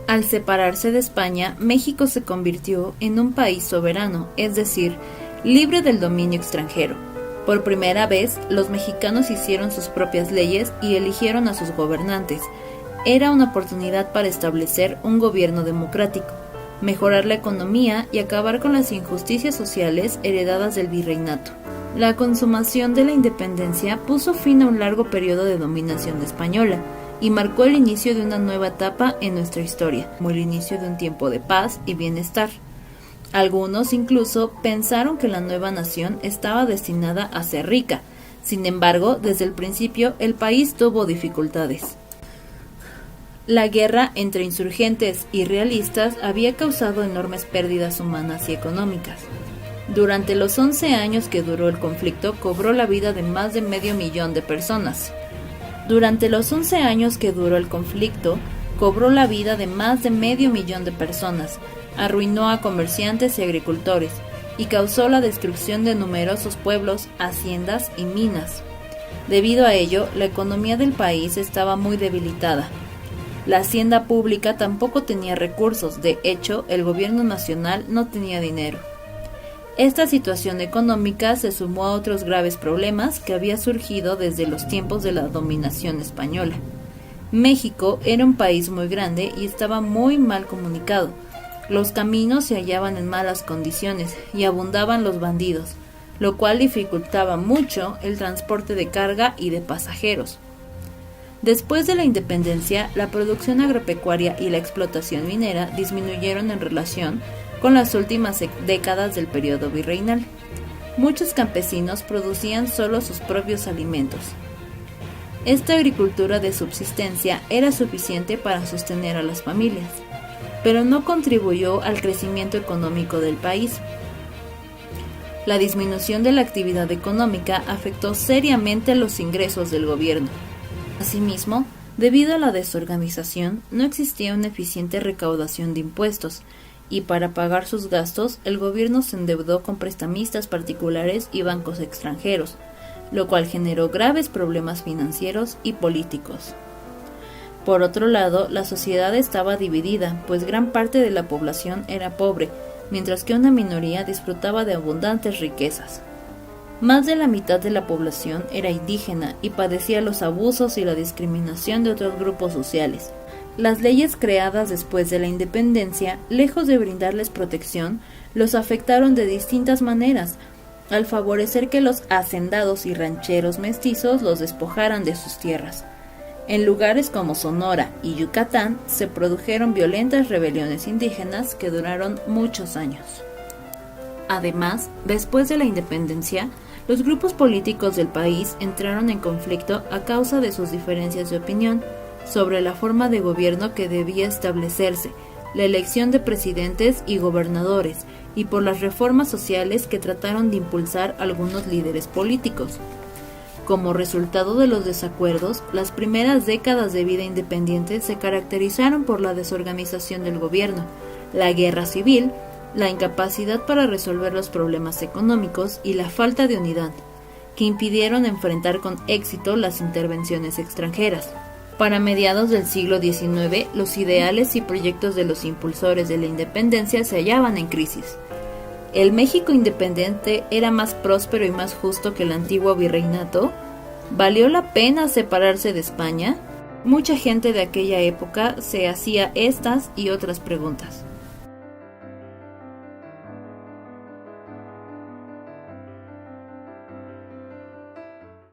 Al separarse de España, México se convirtió en un país soberano, es decir, libre del dominio extranjero. Por primera vez, los mexicanos hicieron sus propias leyes y eligieron a sus gobernantes. Era una oportunidad para establecer un gobierno democrático, mejorar la economía y acabar con las injusticias sociales heredadas del virreinato. La consumación de la independencia puso fin a un largo periodo de dominación española y marcó el inicio de una nueva etapa en nuestra historia, como el inicio de un tiempo de paz y bienestar. Algunos incluso pensaron que la nueva nación estaba destinada a ser rica. Sin embargo, desde el principio el país tuvo dificultades. La guerra entre insurgentes y realistas había causado enormes pérdidas humanas y económicas. Durante los 11 años que duró el conflicto, cobró la vida de más de 500,000 de personas. Durante los 11 años que duró el conflicto, cobró la vida de más de 500,000 de personas, arruinó a comerciantes y agricultores, y causó la destrucción de numerosos pueblos, haciendas y minas. Debido a ello, la economía del país estaba muy debilitada. La hacienda pública tampoco tenía recursos, de hecho, el gobierno nacional no tenía dinero. Esta situación económica se sumó a otros graves problemas que había surgido desde los tiempos de la dominación española. México era un país muy grande y estaba muy mal comunicado. Los caminos se hallaban en malas condiciones y abundaban los bandidos, lo cual dificultaba mucho el transporte de carga y de pasajeros. Después de la independencia, la producción agropecuaria y la explotación minera disminuyeron en relación con las últimas décadas del periodo virreinal. Muchos campesinos producían solo sus propios alimentos. Esta agricultura de subsistencia era suficiente para sostener a las familias, pero no contribuyó al crecimiento económico del país. La disminución de la actividad económica afectó seriamente los ingresos del gobierno. Asimismo, debido a la desorganización, no existía una eficiente recaudación de impuestos, y para pagar sus gastos, el gobierno se endeudó con prestamistas particulares y bancos extranjeros, lo cual generó graves problemas financieros y políticos. Por otro lado, la sociedad estaba dividida, pues gran parte de la población era pobre, mientras que una minoría disfrutaba de abundantes riquezas. Más de la mitad de la población era indígena y padecía los abusos y la discriminación de otros grupos sociales. Las leyes creadas después de la independencia, lejos de brindarles protección, los afectaron de distintas maneras, al favorecer que los hacendados y rancheros mestizos los despojaran de sus tierras. En lugares como Sonora y Yucatán se produjeron violentas rebeliones indígenas que duraron muchos años. Además, después de la independencia, los grupos políticos del país entraron en conflicto a causa de sus diferencias de opinión sobre la forma de gobierno que debía establecerse, la elección de presidentes y gobernadores, y por las reformas sociales que trataron de impulsar algunos líderes políticos. Como resultado de los desacuerdos, las primeras décadas de vida independiente se caracterizaron por la desorganización del gobierno, la guerra civil, la incapacidad para resolver los problemas económicos y la falta de unidad, que impidieron enfrentar con éxito las intervenciones extranjeras. Para mediados del siglo XIX, los ideales y proyectos de los impulsores de la independencia se hallaban en crisis. ¿El México independiente era más próspero y más justo que el antiguo virreinato? ¿Valió la pena separarse de España? Mucha gente de aquella época se hacía estas y otras preguntas.